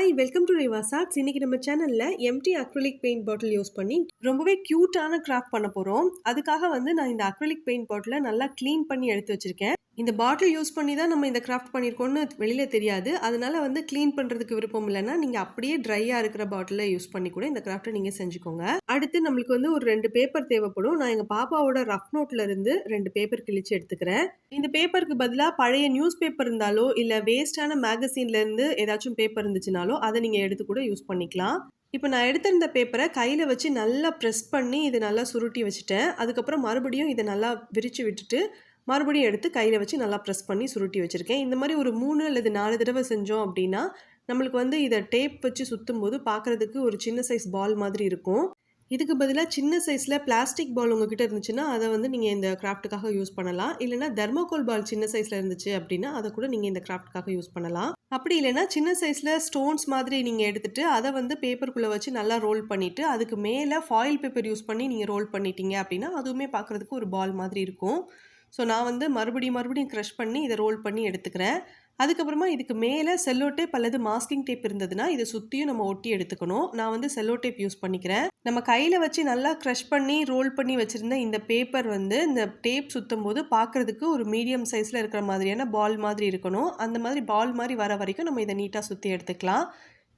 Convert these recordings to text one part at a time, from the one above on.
Hi, welcome to REVA'S. இன்னைக்கு நம்ம சேனல்ல empty acrylic paint bottle use பண்ணி ரொம்பவே கியூட்டான கிராஃப்ட் பண்ண போறோம். அதுக்காக நான் இந்த அக்ரிலிக் பெயிண்ட் பாட்டிலை நல்லா க்ளீன் பண்ணி எடுத்து வச்சிருக்கேன். இந்த பாட்டில் யூஸ் பண்ணி தான் நம்ம இந்த கிராஃப்ட் பண்ணியிருக்கோம்னு வெளியில தெரியாது. அதனால க்ளீன் பண்றதுக்கு விருப்பம் இல்லைன்னா நீங்க அப்படியே ட்ரையா இருக்கிற பாட்டிலை யூஸ் பண்ணி கூட இந்த கிராஃப்ட்டை நீங்க செஞ்சுக்கோங்க. அடுத்து நம்மளுக்கு ஒரு 2 பேப்பர் தேவைப்படும். நான் எங்க பாப்பாவோட ரஃப் நோட்ல இருந்து 2 பேப்பர் கிழிச்சு எடுத்துக்கிறேன். இந்த பேப்பருக்கு பதிலாக பழைய நியூஸ் பேப்பர் இருந்தாலோ இல்ல வேஸ்டான மேகசின்ல இருந்து ஏதாச்சும் பேப்பர் இருந்துச்சுனாலோ அதை நீங்க எடுத்து கூட யூஸ் பண்ணிக்கலாம். இப்போ நான் எடுத்திருந்த பேப்பரை கையில் வச்சு நல்லா ப்ரெஸ் பண்ணி இதை நல்லா சுருட்டி வச்சுட்டேன். அதுக்கப்புறம் மறுபடியும் இதை நல்லா விரித்து விட்டுட்டு மறுபடியும் எடுத்து கையில் வச்சு நல்லா ப்ரெஸ் பண்ணி சுருட்டி வச்சுருக்கேன். இந்த மாதிரி ஒரு 3 அல்லது 4 தடவை செஞ்சோம் அப்படின்னா நம்மளுக்கு இதை டேப் வச்சு சுற்றும் போது பார்க்குறதுக்கு ஒரு சின்ன சைஸ் பால் மாதிரி இருக்கும். இதுக்கு பதிலாக சின்ன சைஸில் பிளாஸ்டிக் பால் உங்ககிட்ட இருந்துச்சுன்னா அதை நீங்கள் இந்த கிராஃப்ட்டுக்காக யூஸ் பண்ணலாம். இல்லைனா தெர்மோகோல் பால் சின்ன சைஸில் இருந்துச்சு அப்படின்னா அதை கூட நீங்கள் இந்த கிராஃப்ட்டுக்காக யூஸ் பண்ணலாம். அப்படி இல்லைனா சின்ன சைஸில் ஸ்டோன்ஸ் மாதிரி நீங்கள் எடுத்துகிட்டு அதை பேப்பருக்குள்ளே வச்சு நல்லா ரோல் பண்ணிவிட்டு அதுக்கு மேலே ஃபாயில் பேப்பர் யூஸ் பண்ணி நீங்கள் ரோல் பண்ணிட்டீங்க அப்படின்னா அதுவுமே பார்க்குறதுக்கு ஒரு பால் மாதிரி இருக்கும். ஸோ நான் மறுபடியும் க்ரஷ் பண்ணி இதை ரோல் பண்ணி எடுத்துக்கிறேன். அதுக்கப்புறமா இதுக்கு மேலே செல்லோ டேப் அல்லது மாஸ்கிங் டேப் இருந்ததுன்னா இதை சுற்றியும் நம்ம ஒட்டி எடுத்துக்கணும். நான் செல்லோ டேப் யூஸ் பண்ணிக்கிறேன். நம்ம கையில் வச்சு நல்லா க்ரஷ் பண்ணி ரோல் பண்ணி வச்சுருந்த இந்த பேப்பர் இந்த டேப் சுற்றும் போது பார்க்குறதுக்கு ஒரு மீடியம் சைஸில் இருக்கிற மாதிரியான பால் மாதிரி இருக்கணும். அந்த மாதிரி பால் மாதிரி வர வரைக்கும் நம்ம இதை நீட்டாக சுற்றி எடுத்துக்கலாம்.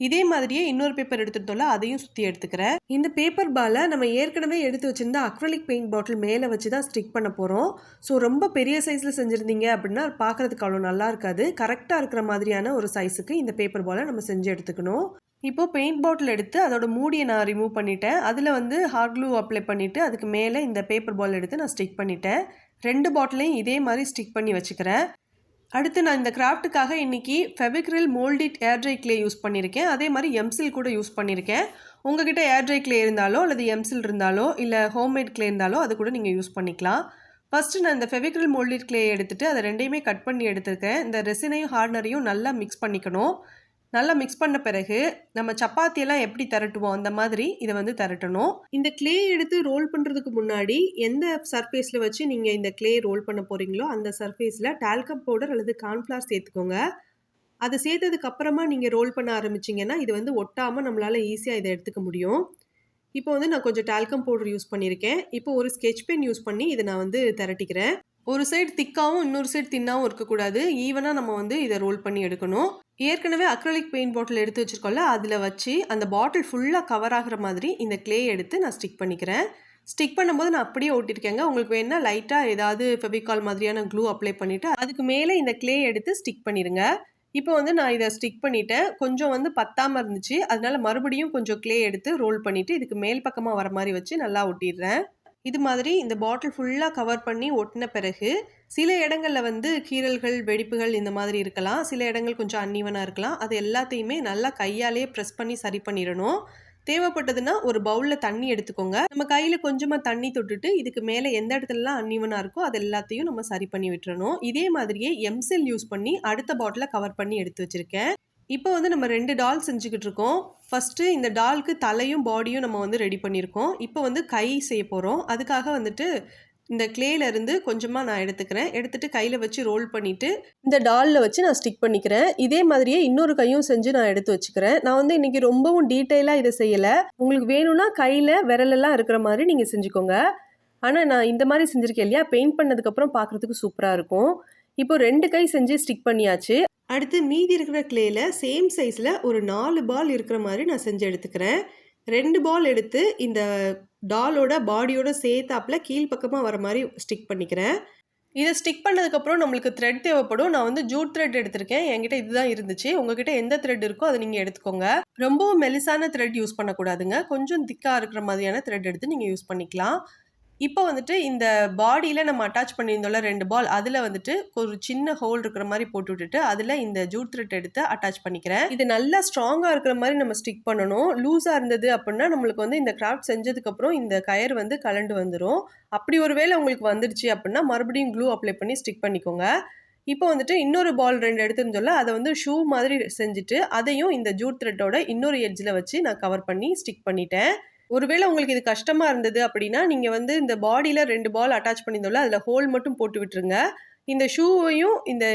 இதே மாதிரியே இன்னொரு பேப்பர் எடுத்துட்டோம்ல அதையும் சுற்றி எடுத்துக்கிறேன். இந்த பேப்பர் பாலை நம்ம ஏற்கனவே எடுத்து வச்சிருந்த அக்ரிலிக் பெயிண்ட் பாட்டில் மேலே வச்சு தான் ஸ்டிக் பண்ண போகிறோம். ஸோ ரொம்ப பெரிய சைஸில் செஞ்சுருந்தீங்க அப்படின்னா பார்க்குறதுக்கு அவ்வளோ நல்லா இருக்காது. கரெக்டாக இருக்கிற மாதிரியான ஒரு சைஸுக்கு இந்த பேப்பர் பாலை நம்ம செஞ்சு எடுத்துக்கணும். இப்போது பெயிண்ட் பாட்டில் எடுத்து அதோட மூடியை நான் ரிமூவ் பண்ணிட்டேன். அதில் ஹாட் க்ளூ அப்ளை பண்ணிவிட்டு அதுக்கு மேலே இந்த பேப்பர் பால் எடுத்து நான் ஸ்டிக் பண்ணிட்டேன். 2 பாட்டிலையும் இதே மாதிரி ஸ்டிக் பண்ணி வச்சுக்கிறேன். அடுத்து நான் இந்த கிராஃப்ட்டுக்காக இன்றைக்கி Fevicryl moulded air dry clay use பண்ணியிருக்கேன். அதே மாதிரி எம்சில் கூட யூஸ் பண்ணியிருக்கேன். உங்ககிட்ட ஏர்ட்ரை கிளே இருந்தாலோ அல்லது எம்சில் இருந்தாலோ இல்லை ஹோம்மேட் கிளே இருந்தாலோ அது கூட நீங்கள் யூஸ் பண்ணிக்கலாம். ஃபஸ்ட்டு நான் இந்த ஃபெவிக்ரில் மோல்டிட் கிளே எடுத்துகிட்டு அதை 2யுமே கட் பண்ணி எடுத்துருக்கேன். இந்த ரெசினையும் ஹார்ட்னரையும் நல்லா மிக்ஸ் பண்ணிக்கணும். நல்லா மிக்ஸ் பண்ண பிறகு நம்ம சப்பாத்தியெல்லாம் எப்படி திரட்டுவோம் அந்த மாதிரி இதை திரட்டணும். இந்த கிளே எடுத்து ரோல் பண்ணுறதுக்கு முன்னாடி எந்த சர்ஃபேஸில் வச்சு நீங்கள் இந்த கிளே ரோல் பண்ண போகிறீங்களோ அந்த சர்ஃபேஸில் டால்கம் பவுடர் அல்லது கார்ன்ஃப்ளவர் சேர்த்துக்கோங்க. அதை சேர்த்ததுக்கு அப்புறமா நீங்கள் ரோல் பண்ண ஆரம்பிச்சிங்கன்னா இது ஒட்டாமல் நம்மளால் ஈஸியாக இதை எடுத்துக்க முடியும். இப்போ நான் கொஞ்சம் டால்கம் பவுடர் யூஸ் பண்ணியிருக்கேன். இப்போ ஒரு ஸ்கெட்ச் பென் யூஸ் பண்ணி இதை நான் திரட்டிக்கிறேன். ஒரு சைடு திக்காகவும் இன்னொரு சைடு தின்னாகவும் இருக்கக்கூடாது. ஈவனாக நம்ம இதை ரோல் பண்ணி எடுக்கணும். ஏற்கனவே அக்ரிலிக் பெயிண்ட் பாட்டில் எடுத்து வச்சுருக்கோம்ல அதில் வச்சு அந்த பாட்டில் ஃபுல்லாக கவர் ஆகிற மாதிரி இந்த கிளே எடுத்து நான் ஸ்டிக் பண்ணிக்கிறேன். ஸ்டிக் பண்ணும்போது நான் அப்படியே ஒட்டியிருக்கேங்க. உங்களுக்கு வேணா லைட்டாக ஏதாவது ஃபெவிகால் மாதிரியான க்ளூ அப்ளை பண்ணிவிட்டு அதுக்கு மேலே இந்த கிளே எடுத்து ஸ்டிக் பண்ணிடுங்க. இப்போ நான் இதை ஸ்டிக் பண்ணிட்டேன். கொஞ்சம் பத்தாமல் இருந்துச்சு. அதனால மறுபடியும் கொஞ்சம் கிளே எடுத்து ரோல் பண்ணிவிட்டு இதுக்கு மேல் பக்கமாக வர மாதிரி வச்சு நல்லா ஒட்டிடுறேன். இது மாதிரி இந்த பாட்டில் ஃபுல்லாக கவர் பண்ணி ஒட்டின பிறகு சில இடங்களில் கீறல்கள் வெடிப்புகள் இந்த மாதிரி இருக்கலாம். சில இடங்கள் கொஞ்சம் அன்ஈவனாக இருக்கலாம். அது எல்லாத்தையுமே நல்லா கையாலே ப்ரெஸ் பண்ணி சரி பண்ணிடணும். தேவைப்பட்டதுன்னா ஒரு பவுலில் தண்ணி எடுத்துக்கோங்க. நம்ம கையில் கொஞ்சமாக தண்ணி தொட்டுட்டு இதுக்கு மேலே எந்த இடத்துலலாம் அன்ஈவனாக இருக்கோ அது எல்லாத்தையும் நம்ம சரி பண்ணி விட்டுறணும். இதே மாதிரியே எம்சில் யூஸ் பண்ணி அடுத்த பாட்டிலை கவர் பண்ணி எடுத்து வச்சுருக்கேன். இப்போ நம்ம 2 டால் செஞ்சுக்கிட்டு இருக்கோம். ஃபஸ்ட்டு இந்த டாலுக்கு தலையும் பாடியும் நம்ம ரெடி பண்ணியிருக்கோம். இப்போ கை செய்ய போகிறோம். அதுக்காக இந்த கிளேலேருந்து கொஞ்சமாக நான் எடுத்துகிட்டு கையில் வச்சு ரோல் பண்ணிவிட்டு இந்த டாலில் வச்சு நான் ஸ்டிக் பண்ணிக்கிறேன். இதே மாதிரியே இன்னொரு கையும் செஞ்சு நான் எடுத்து வச்சுக்கிறேன். நான் இன்றைக்கி ரொம்பவும் டீட்டெயிலாக இதை செய்யலை. உங்களுக்கு வேணும்னா கையில் விரலெல்லாம் இருக்கிற மாதிரி நீங்கள் செஞ்சுக்கோங்க. ஆனால் நான் இந்த மாதிரி செஞ்சுருக்கேன் இல்லையா, பெயிண்ட் பண்ணதுக்கப்புறம் பார்க்குறதுக்கு சூப்பராக இருக்கும். இப்போ 2 கை செஞ்சு ஸ்டிக் பண்ணியாச்சு. அடுத்து மீதி இருக்கிற கிளேயில் சேம் சைஸில் ஒரு 4 பால் இருக்கிற மாதிரி நான் செஞ்சு எடுத்துக்கிறேன். 2 பால் எடுத்து இந்த டாலோட பாடியோட சேர்த்தாப்பில் கீழ்ப்பக்கமாக வர மாதிரி ஸ்டிக் பண்ணிக்கிறேன். இதை ஸ்டிக் பண்ணதுக்கப்புறம் நம்மளுக்கு த்ரெட் தேவைப்படும். நான் ஜூட் த்ரெட் எடுத்திருக்கேன். என்கிட்ட இதுதான் இருந்துச்சு. உங்ககிட்ட எந்த த்ரெட் இருக்கோ அதை நீங்கள் எடுத்துக்கோங்க. ரொம்பவும் மெலிசான த்ரெட் யூஸ் பண்ணக்கூடாதுங்க. கொஞ்சம் திக்காக இருக்கிற மாதிரியான த்ரெட் எடுத்து நீங்கள் யூஸ் பண்ணிக்கலாம். இப்போ இந்த பாடியில் நம்ம அட்டாச் பண்ணியிருந்தோம்ல 2 பால் அதில் ஒரு சின்ன ஹோல் இருக்கிற மாதிரி போட்டு விட்டுட்டு அதில் இந்த ஜூட் த்ரெட் எடுத்து அட்டாச் பண்ணிக்கிறேன். இது நல்லா ஸ்ட்ராங்காக இருக்கிற மாதிரி நம்ம ஸ்டிக் பண்ணணும். லூஸாக இருந்தது அப்படின்னா நம்மளுக்கு இந்த கிராஃப்ட் செஞ்சதுக்கப்புறம் இந்த கயர் கலண்டு வந்துடும். அப்படி ஒரு வேளை உங்களுக்கு வந்துடுச்சு அப்படின்னா மறுபடியும் க்ளூ அப்ளை பண்ணி ஸ்டிக் பண்ணிக்கோங்க. இப்போ இன்னொரு பால் 2 எடுத்துருந்தோம்ல அதை ஷூ மாதிரி செஞ்சுட்டு அதையும் இந்த ஜூட் த்ரெட்டோட இன்னொரு எட்ஜில் வச்சு நான் கவர் பண்ணி ஸ்டிக் பண்ணிட்டேன். ஒருவேளை உங்களுக்கு இது கஷ்டமாக இருந்தது அப்படின்னா நீங்கள் இந்த பாடியில் 2 பால் அட்டாச் பண்ணியிருந்தோம்ல அதில் ஹோல் மட்டும் போட்டு விட்டுருங்க. இந்த ஷூவையும் இந்த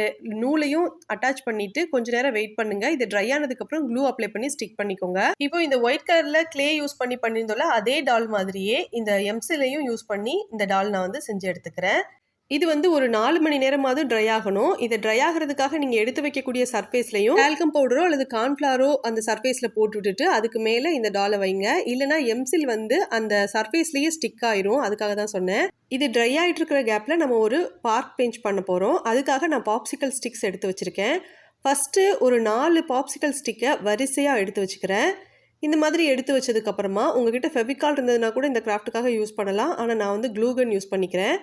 நூலையும் அட்டாச் பண்ணிட்டு கொஞ்ச நேரம் வெயிட் பண்ணுங்க. இது ட்ரை ஆனதுக்கு அப்புறம் க்ளூ அப்ளை பண்ணி ஸ்டிக் பண்ணிக்கோங்க. இப்போ இந்த ஒயிட் கலர்ல கிளே யூஸ் பண்ணி பண்ணியிருந்தோம்ல அதே டால் மாதிரியே இந்த எம்சிலையும் யூஸ் பண்ணி இந்த டால் நான் வந்து செஞ்சு எடுத்துக்கிறேன். இது வந்து ஒரு 4 மணி நேரமாவது ட்ரை ஆகணும். இதை ட்ரை ஆகிறதுக்காக நீங்கள் எடுத்து வைக்கக்கூடிய சர்ஃபேஸ்லையும் டால்கம் பவுடரோ அல்லது கார்ன்ஃப்ளாரோ அந்த சர்ஃபேஸில் போட்டு விட்டுட்டு அதுக்கு மேலே இந்த டாலை வைங்க. இல்லைனா எம்சில் வந்து அந்த சர்ஃபேஸ்லேயே ஸ்டிக் ஆயிரும். அதுக்காக தான் சொன்னேன். இது ட்ரை ஆகிட்டு இருக்கிற கேப்பில் நம்ம ஒரு பார்க் பெஞ்ச் பண்ண போகிறோம். அதுக்காக நான் பாப்சிக்கல் ஸ்டிக்ஸ் எடுத்து வச்சுருக்கேன். ஃபஸ்ட்டு ஒரு 4 பாப்சிக்கல் ஸ்டிக்கை வரிசையாக எடுத்து வச்சுக்கிறேன். இந்த மாதிரி எடுத்து வச்சதுக்கப்புறமா உங்ககிட்ட ஃபெவிகால் இருந்ததுன்னா கூட இந்த கிராஃப்ட்டுக்காக யூஸ் பண்ணலாம். ஆனால் நான் வந்து க்ளூகன் யூஸ் பண்ணிக்கிறேன்.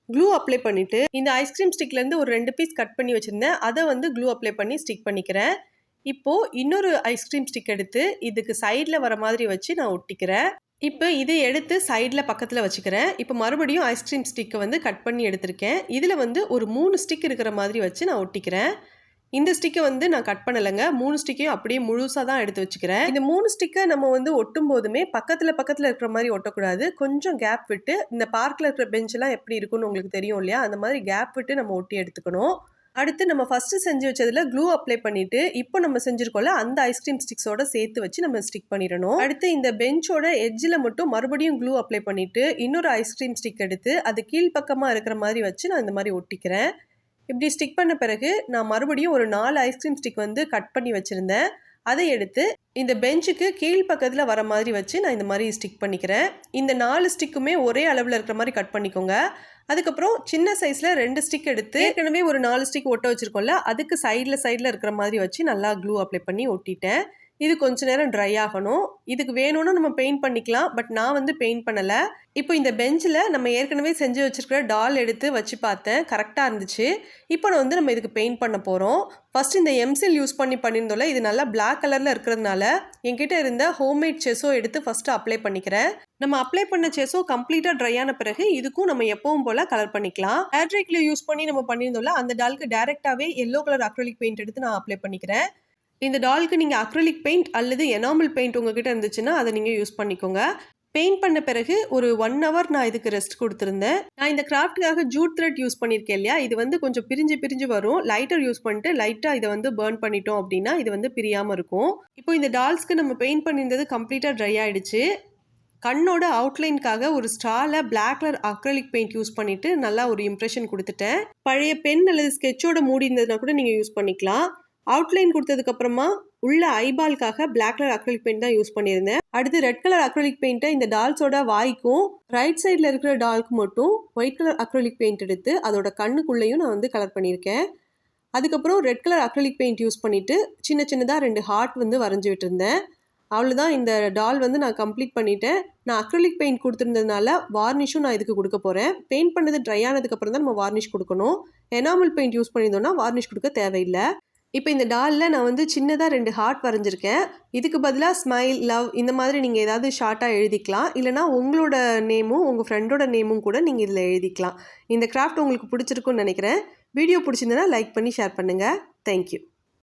க்ளூ அப்ளை பண்ணிவிட்டு இந்த ஐஸ்கிரீம் ஸ்டிக்லேருந்து ஒரு 2 பீஸ் கட் பண்ணி வச்சுருந்தேன். அதை வந்து க்ளூ அப்ளை பண்ணி ஸ்டிக் பண்ணிக்கிறேன். இப்போது இன்னொரு ஐஸ்கிரீம் ஸ்டிக் எடுத்து இதுக்கு சைடில் வர மாதிரி வச்சு நான் ஒட்டிக்கிறேன். இப்போ இதை எடுத்து சைடில் பக்கத்தில் வச்சுக்கிறேன். இப்போ மறுபடியும் ஐஸ்கிரீம் ஸ்டிக்கை வந்து கட் பண்ணி எடுத்திருக்கேன். இதில் வந்து ஒரு 3 ஸ்டிக் இருக்கிற மாதிரி வச்சு நான் ஒட்டிக்கிறேன். இந்த ஸ்டிக்கை வந்து நான் கட் பண்ணலைங்க. 3 ஸ்டிக்கையும் அப்படியே முழுசாக தான் எடுத்து வச்சுக்கிறேன். இந்த 3 ஸ்டிக்கை நம்ம வந்து ஒட்டும் போதுமே பக்கத்தில் இருக்கிற மாதிரி ஒட்டக்கூடாது. கொஞ்சம் கேப் விட்டு இந்த பார்க்கில் இருக்கிற பெஞ்செல்லாம் எப்படி இருக்குன்னு உங்களுக்கு தெரியும் இல்லையா, அந்த மாதிரி கேப் விட்டு நம்ம ஒட்டி எடுத்துக்கணும். அடுத்து நம்ம ஃபஸ்ட்டு செஞ்சு வச்சதில் க்ளூ அப்ளை பண்ணிவிட்டு இப்போ நம்ம செஞ்சுருக்கோம்ல அந்த ஐஸ்கிரீம் ஸ்டிக்ஸோட சேர்த்து வச்சு நம்ம ஸ்டிக் பண்ணிடணும். அடுத்து இந்த பெஞ்சோட எட்ஜில் மட்டும் மறுபடியும் க்ளூ அப்ளை பண்ணிவிட்டு இன்னொரு ஐஸ்கிரீம் ஸ்டிக் எடுத்து அது கீழ்ப்பக்கமாக இருக்கிற மாதிரி வச்சு நான் இந்த மாதிரி ஒட்டிக்கிறேன். இப்படி ஸ்டிக் பண்ண பிறகு நான் மறுபடியும் ஒரு 4 ஐஸ்கிரீம் ஸ்டிக் வந்து கட் பண்ணி வச்சுருந்தேன். அதை எடுத்து இந்த பெஞ்சுக்கு கீழ்ப்பக்கத்தில் வர மாதிரி வச்சு நான் இந்த மாதிரி ஸ்டிக் பண்ணிக்கிறேன். இந்த 4 ஸ்டிக்குமே ஒரே அளவில் இருக்கிற மாதிரி கட் பண்ணிக்கோங்க. அதுக்கப்புறம் சின்ன சைஸில் 2 ஸ்டிக் எடுத்து ஏற்கனவே ஒரு 4 ஸ்டிக் ஒட்ட வச்சுருக்கோம்ல அதுக்கு சைடில் இருக்கிற மாதிரி வச்சு நல்லா க்ளூ அப்ளை பண்ணி ஒட்டிட்டேன். இது கொஞ்ச நேரம் ட்ரை ஆகணும். இதுக்கு வேணும்னா நம்ம பெயிண்ட் பண்ணிக்கலாம். பட் நான் வந்து பெயிண்ட் பண்ணலை. இப்போ இந்த பெஞ்சில் நம்ம ஏற்கனவே செஞ்சு வச்சுருக்கிற டால் எடுத்து வச்சு பார்த்தேன். கரெக்டாக இருந்துச்சு. இப்போ நான் வந்து நம்ம இதுக்கு பெயிண்ட் பண்ண போகிறோம். ஃபஸ்ட்டு இந்த எம்சில் யூஸ் பண்ணியிருந்தோம்ல இது நல்லா பிளாக் கலரில் இருக்கிறதுனால என்கிட்ட இருந்த ஹோம்மேட் செஸோ எடுத்து ஃபஸ்ட்டு அப்ளை பண்ணிக்கிறேன். நம்ம அப்ளை பண்ண செஸோ கம்ப்ளீட்டாக ட்ரை ஆன பிறகு இதுக்கும் நம்ம எப்பவும் போல் கலர் பண்ணிக்கலாம். ஹேட்ரிக்ல யூஸ் பண்ணி நம்ம பண்ணியிருந்தோம்ல அந்த டாலுக்கு டேரெக்டாகவே எல்லோ கலர் அக்ரிலிக் பெயிண்ட் எடுத்து நான் அப்ளை பண்ணிக்கிறேன். இந்த டாலுக்கு நீங்கள் அக்ரிலிக் பெயிண்ட் அல்லது எனாமல் பெயிண்ட் உங்ககிட்ட இருந்துச்சுன்னா அதை நீங்கள் யூஸ் பண்ணிக்கோங்க. பெயிண்ட் பண்ண பிறகு ஒரு 1 hour நான் இதுக்கு ரெஸ்ட் கொடுத்துருந்தேன். நான் இந்த கிராஃப்ட்டுக்காக ஜூட் த்ரெட் யூஸ் பண்ணியிருக்கேன் இல்லையா, இது வந்து கொஞ்சம் பிரிஞ்சு வரும். லைட்டர் யூஸ் பண்ணிட்டு லைட்டாக இதை வந்து பர்ன் பண்ணிட்டோம் அப்படின்னா இது வந்து பிரியாமல் இருக்கும். இப்போ இந்த டால்ஸ்க்கு நம்ம பெயிண்ட் பண்ணியிருந்தது கம்ப்ளீட்டாக ட்ரை ஆகிடுச்சு. கண்ணோட அவுட்லைனுக்காக ஒரு ஸ்டாரில் black colour acrylic paint use பண்ணிவிட்டு நல்லா ஒரு இம்ப்ரெஷன் கொடுத்துட்டேன். பழைய பென் அல்லது ஸ்கெட்சோட மூடி இருந்ததுன்னா கூட நீங்கள் யூஸ் பண்ணிக்கலாம். அவுட்லைன் கொடுத்ததுக்கப்புறமா உள்ள ஐபால்காக பிளாக் கலர் அக்ரிலிக் பெயிண்ட் தான் யூஸ் பண்ணியிருந்தேன். அடுத்து ரெட் கலர் அக்ரிலிக் பெயிண்ட்டை இந்த டால்ஸோட வாய்க்கும் ரைட் சைடில் இருக்கிற டால்க்கு மட்டும் ஒயிட் கலர் அக்ரிலிக் பெயிண்ட் எடுத்து அதோட கண்ணுக்குள்ளேயும் நான் வந்து கலர் பண்ணியிருக்கேன். அதுக்கப்புறம் red colour acrylic paint use பண்ணிவிட்டு சின்னதாக 2 ஹார்ட் வந்து வரைஞ்சி விட்டுருந்தேன். அவ்வளோதான். இந்த டால் வந்து நான் கம்ப்ளீட் பண்ணிவிட்டேன். நான் அக்ரிலிக் பெயிண்ட் கொடுத்துருந்ததுனால வார்னிஷும் நான் இதுக்கு கொடுக்க போகிறேன். பெயிண்ட் பண்ணது ட்ரை ஆனதுக்கப்புறம் தான் நம்ம வார்னிஷ் கொடுக்கணும். எனாமல் பெயிண்ட் யூஸ் பண்ணியிருந்தோம்னா வார்னிஷ் கொடுக்க தேவையில்லை. இப்போ இந்த டாலில் நான் வந்து சின்னதாக 2 ஹார்ட் வரைஞ்சிருக்கேன். இதுக்கு பதிலாக ஸ்மைல், லவ் இந்த மாதிரி நீங்கள் ஏதாவது ஷார்ட்டாக எழுதிக்கலாம். இல்லைனா உங்களோட நேமும் உங்கள் ஃப்ரெண்டோட நேமும் கூட நீங்கள் இதில் எழுதிக்கலாம். இந்த கிராஃப்ட் உங்களுக்கு பிடிச்சிருக்குன்னு நினைக்கிறேன். வீடியோ பிடிச்சிருந்தனா லைக் பண்ணி ஷேர் பண்ணுங்கள். தேங்க்யூ.